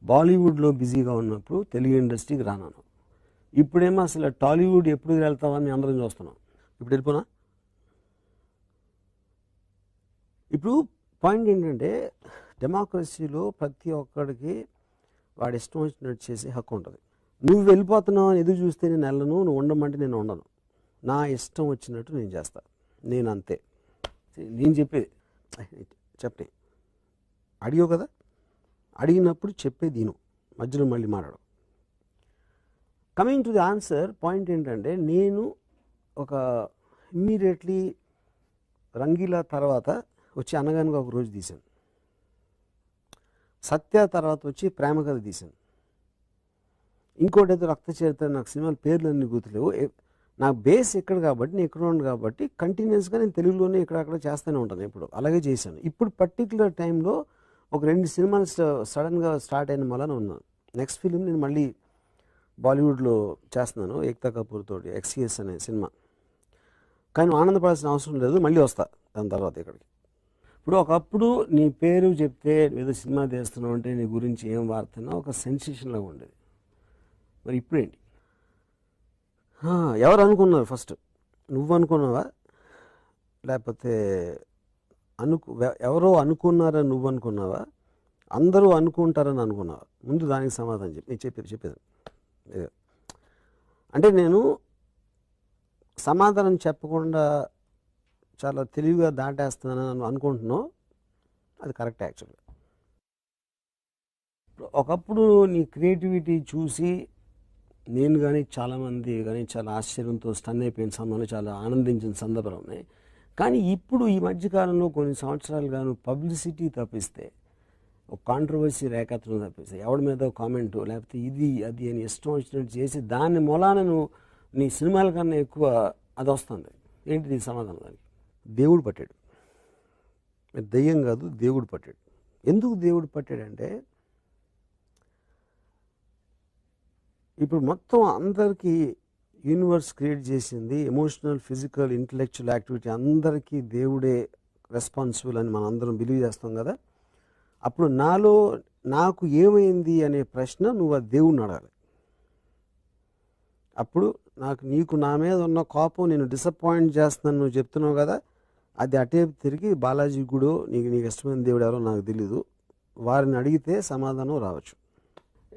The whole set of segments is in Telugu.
బాలీవుడ్లో బిజీగా ఉన్నప్పుడు తెలుగు ఇండస్ట్రీకి రానాను. ఇప్పుడేమో అసలు టాలీవుడ్ ఎప్పుడు వెళ్తావని అందరం చూస్తున్నాం. ఇప్పుడు వెళ్ళిపోనా? ఇప్పుడు పాయింట్ ఏంటంటే డెమోక్రసీలో ప్రతి ఒక్కడికి వాడి ఇష్టం వచ్చినట్టు చేసే హక్కు ఉంటుంది. నువ్వు వెళ్ళిపోతున్నావు అని ఎదురు చూస్తే నేను వెళ్ళను, నువ్వు ఉండమంటే నేను ఉండను. నా ఇష్టం వచ్చినట్టు నేను చేస్తా. నేను అంతే. నేను చెప్పేది చెప్పే అడిగావు కదా, అడిగినప్పుడు చెప్పేది నేను మధ్యలో మళ్ళీ మాట్లాడు. Coming to the answer, point ఏంటంటే నేను ఒక ఇమ్మీడియట్లీ రంగీలా తర్వాత వచ్చి అనగానుగా ఒక రోజు తీశాను. సత్య తర్వాత వచ్చి ప్రేమ కథ తీశాను. ఇంకోటి ఏదో రక్త చరిత్ర, నాకు సినిమాల పేర్లు అన్నీ గుర్తులేవు. నాకు బేస్ ఎక్కడ కాబట్టి నేను ఎక్కడ ఉండు కాబట్టి కంటిన్యూస్గా నేను తెలుగులోనే ఇక్కడక్కడ చేస్తూనే ఉంటాను. ఇప్పుడు అలాగే చేశాను. ఇప్పుడు పర్టికులర్ టైంలో ఒక 2 సినిమాలు సడన్గా స్టార్ట్ అయిన వలన ఉన్నాను. నెక్స్ట్ ఫిలిం నేను మళ్ళీ బాలీవుడ్లో చేస్తున్నాను, ఏక్తా కపూర్ తోటి, ఎక్స్ఎస్ అనే సినిమా. కానీ ఆనందపడాల్సిన అవసరం లేదు, మళ్ళీ వస్తా దాని తర్వాత ఇక్కడికి. ఇప్పుడు ఒకప్పుడు నీ పేరు చెప్తే ఏదో సినిమా తీస్తున్నావు అంటే నీ గురించి ఏం వాడుతున్నా ఒక సెన్సేషన్లాగా ఉండేది. మరి ఇప్పుడేంటి? ఎవరు అనుకున్నారు ఫస్ట్? నువ్వు అనుకున్నావా, లేకపోతే ఎవరో అనుకున్నారని నువ్వు అనుకున్నావా, అందరూ అనుకుంటారని అనుకున్నావా? ముందు దానికి సమాధానం చెప్పి నేను చెప్పేది అంటే నేను సమాధానం చెప్పకుండా చాలా తెలివిగా దాటేస్తున్నానని అనుకుంటున్నావు. అది కరెక్ట్. యాక్చువల్గా ఒకప్పుడు నీ క్రియేటివిటీ చూసి నేను కానీ చాలామంది కానీ చాలా ఆశ్చర్యంతో స్టన్ అయిపోయిన సమయంలో చాలా ఆనందించిన సందర్భాలు ఉన్నాయి. కానీ ఇప్పుడు ఈ మధ్యకాలంలో కొన్ని సంవత్సరాలుగాను పబ్లిసిటీ తప్పిస్తే, ఒక కాంట్రవర్సీ రేఖాత్రం తప్పిస్తే, ఎవడి మీద కామెంటు లేకపోతే ఇది అది అని ఇష్టం వచ్చినట్టు చేసి దాని మూలాన నువ్వు నీ సినిమాల కన్నా ఎక్కువ అది వస్తుంది. ఏంటి నీ సమాధానం? దానికి దేవుడు పట్టాడు. దెయ్యం కాదు, దేవుడు పట్టాడు. ఎందుకు దేవుడు పట్టాడంటే, ఇప్పుడు మొత్తం అందరికీ యూనివర్స్ క్రియేట్ చేసింది ఎమోషనల్, ఫిజికల్, ఇంటలెక్చువల్ యాక్టివిటీ అందరికీ దేవుడే రెస్పాన్సిబుల్ అని మనం అందరం బిలీవ్ చేస్తాం కదా. అప్పుడు నాకు ఏమైంది అనే ప్రశ్న నువ్వు ఆ దేవుడిని అడగాలి. అప్పుడు నీకు నా మీద ఉన్న కోపం నేను డిసప్పాయింట్ చేస్తున్నాను నువ్వు చెప్తున్నావు కదా, అది అటే తిరిగి బాలాజీ గుడో నీకు ఇష్టమైన దేవుడు ఎవరో నాకు తెలీదు, వారిని అడిగితే సమాధానం రావచ్చు.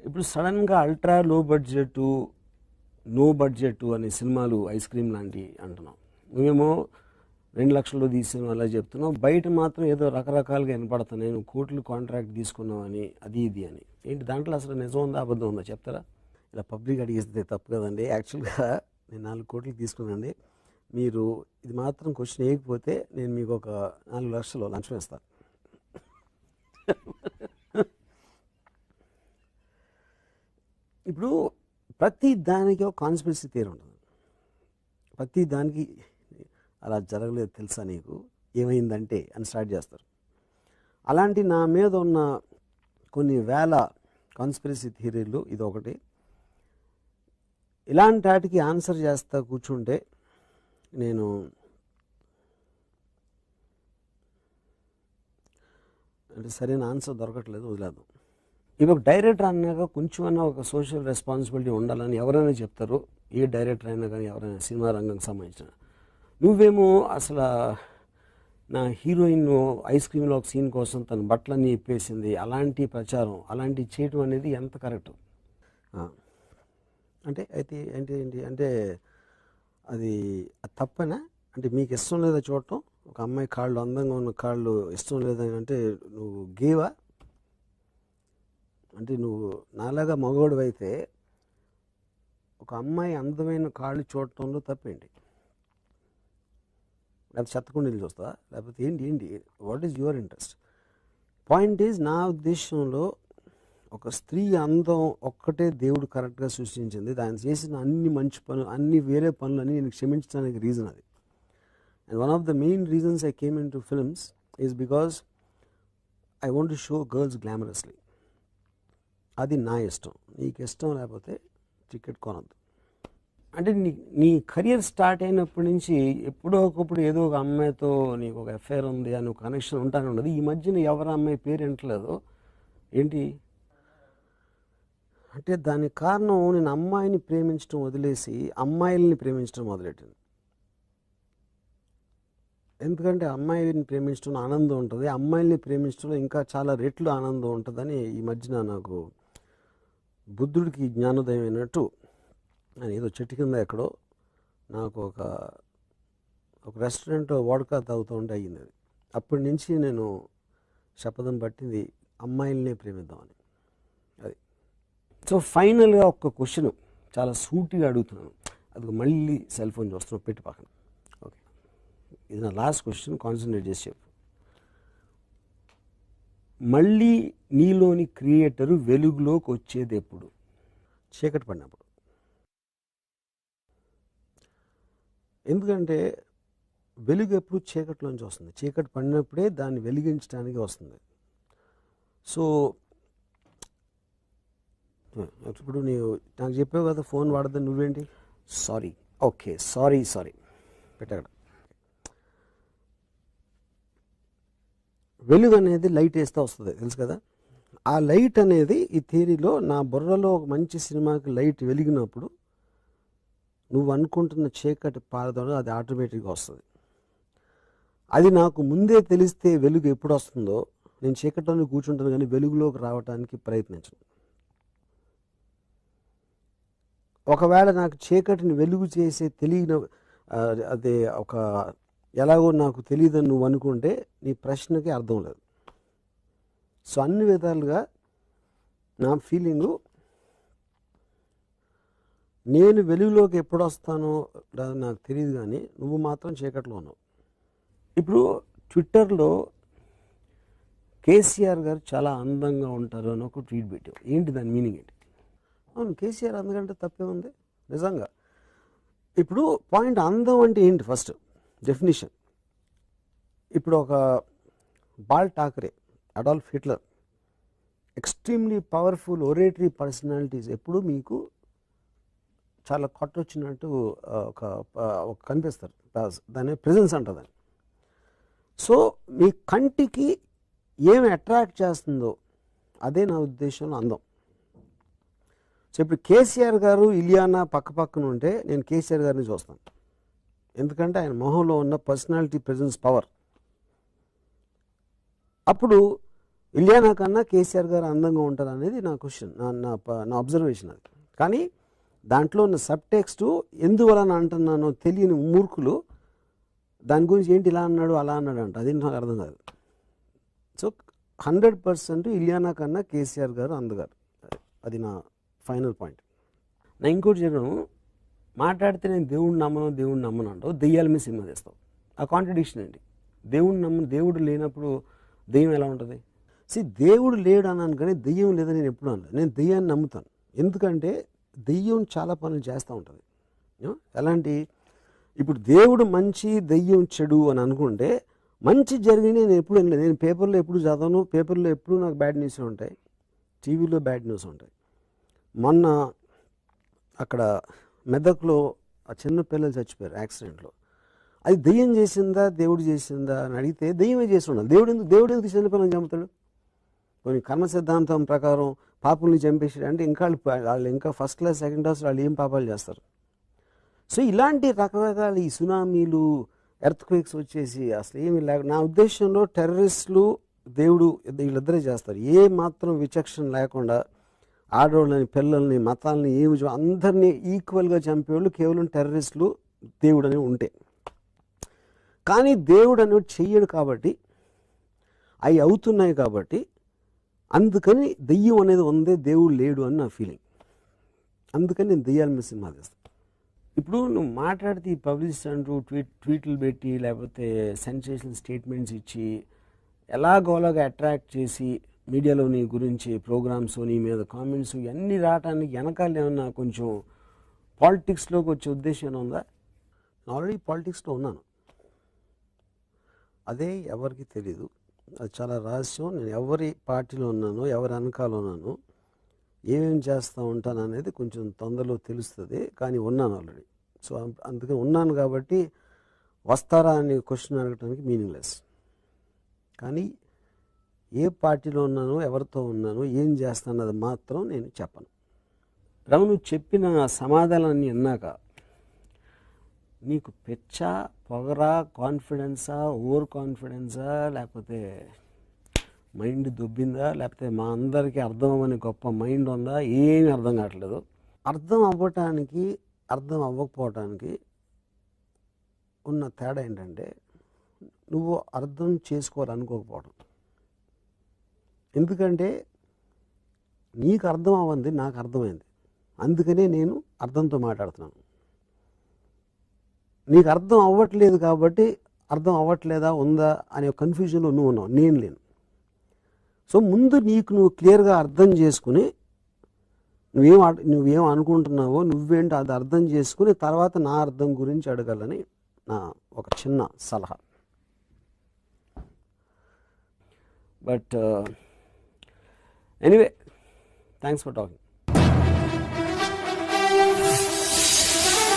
ఇప్పుడు సడన్గా ultra low budget, no budget అనే సినిమాలు ఐస్ క్రీమ్ లాంటివి అంటున్నాం. నువ్వేమో 2 లక్షల్లో తీసాను అలా చెప్తున్నావు. బయట మాత్రం ఏదో రకరకాలుగా వినపడుతున్నాయి, నువ్వు కోట్లు కాంట్రాక్ట్ తీసుకున్నావు అని, అది ఇది అని. ఏంటి దాంట్లో అసలు నిజం ఉందా అబద్ధం ఉందా చెప్తారా? ఇలా పబ్లిక్ అడిగిస్తే తప్పు కదండి. యాక్చువల్గా నేను 4 కోట్లు తీసుకున్నానండి, మీరు ఇది మాత్రం క్వశ్చన్ వేయకపోతే నేను మీకు ఒక 4 లక్షలు లంచం ఇస్తాను. ఇప్పుడు ప్రతి దానికి ఒక కాన్స్పిరసీ థియరీ ఉంటుంది. ప్రతి దానికి అలా జరగలేదు తెలుసా నీకు, ఏమైందంటే అని స్టార్ట్ చేస్తారు. అలాంటి నా మీద ఉన్న కొన్ని వేల కాన్స్పిరసీ థియరీలు ఇది ఒకటి. ఇలాంటి వాటికి ఆన్సర్ చేస్తా కూర్చుంటే నేను అంటే సరైన ఆన్సర్ దొరకట్లేదు, వదిలేద్దాం. ఇవి ఒక డైరెక్టర్ అన్నాక కొంచెమన్నా ఒక సోషల్ రెస్పాన్సిబిలిటీ ఉండాలని ఎవరైనా చెప్తారు. ఏ డైరెక్టర్ అయినా కానీ ఎవరైనా సినిమా రంగంకి సంబంధించిన. నువ్వేమో అసలు నా హీరోయిన్ ఐస్ క్రీమ్లో ఒక సీన్ కోసం తన బట్టలన్నీ ఇప్పేసింది, అలాంటి ప్రచారం అలాంటివి చేయటం అనేది ఎంత కరెక్ట్? అంటే అయితే ఏంటి ఏంటి అంటే అది తప్పనా? అంటే మీకు ఇష్టం లేదా చూడటం? ఒక అమ్మాయి కాళ్ళు, అందంగా ఉన్న కాళ్ళు ఇష్టం లేదని అంటే నువ్వు గేవా? అంటే నువ్వు నాలాగా మగవాడు అయితే ఒక అమ్మాయి అందమైన కాళ్ళు చూడటంలో తప్పేంటి? లేకపోతే చెత్తకుండీలు చూస్తావా? లేకపోతే ఏంటి what is your interest? Point is, నా ఉద్దేశంలో ఒక స్త్రీ అందం ఒక్కటే దేవుడు కరెక్ట్గా సృష్టించింది. దాన్ని చేసిన అన్ని మంచి పనులు, అన్ని వేరే పనులని నేను క్షమించడానికి రీజన్ అది. And one of the main reasons I came into films is because I want to show girls glamorously. అది నా ఇష్టం. నీకు ఇష్టం లేకపోతే టికెట్ కొనద్దు. అంటే నీ కెరియర్ స్టార్ట్ అయినప్పటి నుంచి ఎప్పుడో ఒకప్పుడు ఏదో ఒక అమ్మాయితో నీకు ఒక అఫైర్ ఉంది అని ఒక కనెక్షన్ ఉంటానే ఉండదు. ఈ మధ్యన ఎవరి అమ్మాయి పేరు వింటలేదు ఏంటి? అంటే దానికి కారణం నేను అమ్మాయిని ప్రేమించడం వదిలేసి అమ్మాయిల్ని ప్రేమించడం మొదలెట్టాను. ఎందుకంటే అమ్మాయిని ప్రేమించడంలో ఆనందం ఉంటుంది, అమ్మాయిల్ని ప్రేమించడంలో ఇంకా చాలా రెట్లు ఆనందం ఉంటుందని ఈ మధ్యన నాకు బుద్ధుడికి జ్ఞానోదయం అయినట్టు నేను ఏదో చెట్టు కింద ఎక్కడో నాకు ఒక రెస్టారెంట్ వోడ్కా తాగుతూ ఉంటే అయ్యింది. అది అప్పటి నుంచి నేను శపథం పట్టింది అమ్మాయిలనే ప్రేమిద్దామని. అది సో ఫైనల్గా ఒక క్వశ్చన్ చాలా సూటిగా అడుగుతున్నాను, అది మళ్ళీ సెల్ ఫోన్ చూస్తున్నాను, పెట్టి పక్కన. ఓకే, ఇది నా లాస్ట్ క్వశ్చన్, కాన్సన్ట్రేట్ చేసి చెప్పు. మళ్ళీ నీలోని క్రియేటరు వెలుగులోకి వచ్చేది ఎప్పుడు? చీకటి పడినప్పుడు. ఎందుకంటే వెలుగు ఎప్పుడు చీకటిలోంచి వస్తుంది, చీకటి పడినప్పుడే దాన్ని వెలిగించడానికి వస్తుంది. సో ఇప్పుడు నీవు నాకు చెప్పావు కదా ఫోన్ వాడద్దని, నువ్వేంటి సారీ, ఓకే సారీ పెట్టక్కడ. వెలుగు అనేది లైట్ వేస్తే వస్తుంది, తెలుసు కదా. ఆ లైట్ అనేది ఈ థియరీలో నా బుర్రలో ఒక మంచి సినిమాకి లైట్ వెలిగినప్పుడు నువ్వు అనుకుంటున్న చీకటి పారదోడు అది ఆటోమేటిక్గా వస్తుంది. అది నాకు ముందే తెలిస్తే వెలుగు ఎప్పుడు వస్తుందో నేను చీకటిలోనే కూర్చుంటాను, కానీ వెలుగులోకి రావడానికి ప్రయత్నించను. ఒకవేళ నాకు చీకటిని వెలుగు చేసే తెలియని అదే ఒక ఎలాగో నాకు తెలియదని నువ్వు అనుకుంటే నీ ప్రశ్నకి అర్థం లేదు. సో అన్ని విధాలుగా నా ఫీలింగు, నేను వెలుగులోకి ఎప్పుడు వస్తానో నాకు తెలియదు, కానీ నువ్వు మాత్రం చీకట్లో ఉన్నావు. ఇప్పుడు ట్విట్టర్లో కేసీఆర్ గారు చాలా అందంగా ఉంటారు అని ఒక ట్వీట్ పెట్టావు, ఏంటి దాని మీనింగ్ ఏంటి? అవును, కేసీఆర్ అందకంటే తప్పే ఉంది నిజంగా. ఇప్పుడు పాయింట్, అందం అంటే ఏంటి ఫస్ట్ డెఫినిషన్. ఇప్పుడు ఒక ball Thackeray, Adolf Hitler, extremely powerful oratory personalities ఎప్పుడు మీకు చాలా కొట్టొచ్చినట్టు ఒక కనిపిస్తారు, దాని ప్రెజెన్స్ అంటుందని. సో మీ కంటికి ఏమి అట్రాక్ట్ చేస్తుందో అదే నా ఉద్దేశంలో అందం. సో ఇప్పుడు కేసీఆర్ గారు ఇలియానా పక్కన ఉంటే నేను కేసీఆర్ గారిని చూస్తాను, ఎందుకంటే ఆయన మొహంలో ఉన్న పర్సనాలిటీ ప్రెజెన్స్ పవర్. అప్పుడు ఇలియానా కన్నా కేసీఆర్ గారు అందంగా ఉంటారు అనేది నా క్వశ్చన్, నా అబ్జర్వేషన్ అది. కానీ దాంట్లో ఉన్న సబ్ టెక్స్ట్ ఎందువలన అంటున్నానో తెలియని మూర్ఖులు దాని గురించి ఏంటి ఇలా అన్నాడు అలా అన్నాడు అంట, అది నాకు అర్థం కాదు. సో 100% ఇలియానా కన్నా కేసీఆర్ గారు అందగారు, అది నా ఫైనల్ పాయింట్. నా ఇంకోటి చెప్పడం, మాట్లాడితే నేను దేవుడిని నమ్మను అంటావు, దెయ్యాల మీద సినిమా తీస్తావు. ఆ కాంట్రడిక్షన్ ఏంటి? దేవుడు లేనప్పుడు దెయ్యం ఎలా ఉంటుంది? దేవుడు లేడు అన్నాను, కానీ దెయ్యం లేదని నేను ఎప్పుడు అన్నాను. నేను దెయ్యాన్ని నమ్ముతాను, ఎందుకంటే దెయ్యం చాలా పనులు చేస్తూ ఉంటుంది. ఎలాంటి, ఇప్పుడు దేవుడు మంచి దెయ్యం చెడు అని అనుకుంటే మంచి జరిగిన నేను ఎప్పుడు వినలేదు. నేను పేపర్లో ఎప్పుడు చదవను, పేపర్లో ఎప్పుడు నాకు బ్యాడ్ న్యూస్ ఉంటాయి, టీవీలో బ్యాడ్ న్యూస్ ఉంటాయి. మొన్న అక్కడ మెదక్లో ఆ చిన్న పిల్లలు చచ్చిపోయారు యాక్సిడెంట్లో. అది దెయ్యం చేసిందా దేవుడు చేసిందా అని అడిగితే దెయ్యమే చేసి ఉండాలి. దేవుడు ఎందుకు చిన్న పిల్లల్ని చంపుతాడు? కొన్ని కర్మ సిద్ధాంతం ప్రకారం పాపుల్ని చంపేసాడు అంటే ఇంకా వాళ్ళు ఇంకా ఫస్ట్ క్లాస్ సెకండ్ క్లాస్ వాళ్ళు ఏం పాపాలు చేస్తారు? సో ఇలాంటి రకరకాల ఈ సునామీలు, ఎర్త్క్వేక్స్ వచ్చేసి అసలు ఏమి లేక, నా ఉద్దేశంలో టెర్రరిస్టులు దేవుడు వీళ్ళిద్దరే చేస్తారు. ఏ మాత్రం విచక్షణ లేకుండా ఆడవాళ్ళని, పిల్లల్ని, మతాలని ఏమి అందరినీ ఈక్వల్గా చంపేవాళ్ళు కేవలం టెర్రరిస్టులు దేవుడు అని ఉంటే. కానీ దేవుడు అనేవి చెయ్యడు కాబట్టి, అవి అవుతున్నాయి కాబట్టి, అందుకని దెయ్యం అనేది ఉందే, దేవుడు లేడు అని నా ఫీలింగ్. అందుకని నేను దెయ్యాల మీద సినిమా తీస్తాను. ఇప్పుడు నువ్వు మాట్లాడితే ఈ పబ్లిసిస్ట్ అంటూ ట్వీట్లు పెట్టి లేకపోతే సెన్సేషనల్ స్టేట్మెంట్స్ ఇచ్చి ఎలాగోలాగా అట్రాక్ట్ చేసి మీడియాలో నీ గురించి ప్రోగ్రామ్స్, నీ మీద కామెంట్స్ ఇవన్నీ రావడానికి వెనకాల ఏమన్నా కొంచెం పాలిటిక్స్లోకి వచ్చే ఉద్దేశం ఉందా? ఆల్రెడీ పాలిటిక్స్లో ఉన్నాను, అదే ఎవరికి తెలీదు, అది చాలా రహస్యం. నేను ఎవరి పార్టీలో ఉన్నానో, ఎవరి వెనకాల ఉన్నానో, ఏమేమి చేస్తూ ఉంటాను అనేది కొంచెం తొందరలో తెలుస్తుంది. కానీ ఉన్నాను ఆల్రెడీ. సో అందుకని ఉన్నాను కాబట్టి వస్తారా అని క్వశ్చన్ అడగడానికి మీనింగ్లెస్. కానీ ఏ పార్టీలో ఉన్నానో, ఎవరితో ఉన్నానో, ఏం చేస్తానో అది మాత్రం నేను చెప్పను. రవి నువ్వు చెప్పిన సమాధానాన్ని విన్నాక నీకు పెచ్చా, పొగరా, కాన్ఫిడెన్సా, ఓవర్ కాన్ఫిడెన్సా, లేకపోతే మైండ్ దొబ్బిందా, లేకపోతే మా అందరికీ అర్థం అవ్వని గొప్ప మైండ్ ఉందా, ఏమీ అర్థం కావట్లేదు. అర్థం అవ్వటానికి అర్థం అవ్వకపోవటానికి ఉన్న తేడా ఏంటంటే నువ్వు అర్థం చేసుకోవాలనుకోకపోవడం. ఎందుకంటే నీకు అర్థం అవ్వంది నాకు అర్థమైంది, అందుకనే నేను అర్థంతో మాట్లాడుతున్నాను. నీకు అర్థం అవ్వట్లేదు కాబట్టి అర్థం అవ్వట్లేదా ఉందా అనే కన్ఫ్యూజన్లో నువ్వు ఉన్నావు, నేను లేను. సో ముందు నీకు నువ్వు క్లియర్గా అర్థం చేసుకుని నువ్వేం అనుకుంటున్నావో నువ్వేంటో అది అర్థం చేసుకుని తర్వాత నా అర్థం గురించి అడగాలని నా ఒక చిన్న సలహా. But anyway, thanks for talking.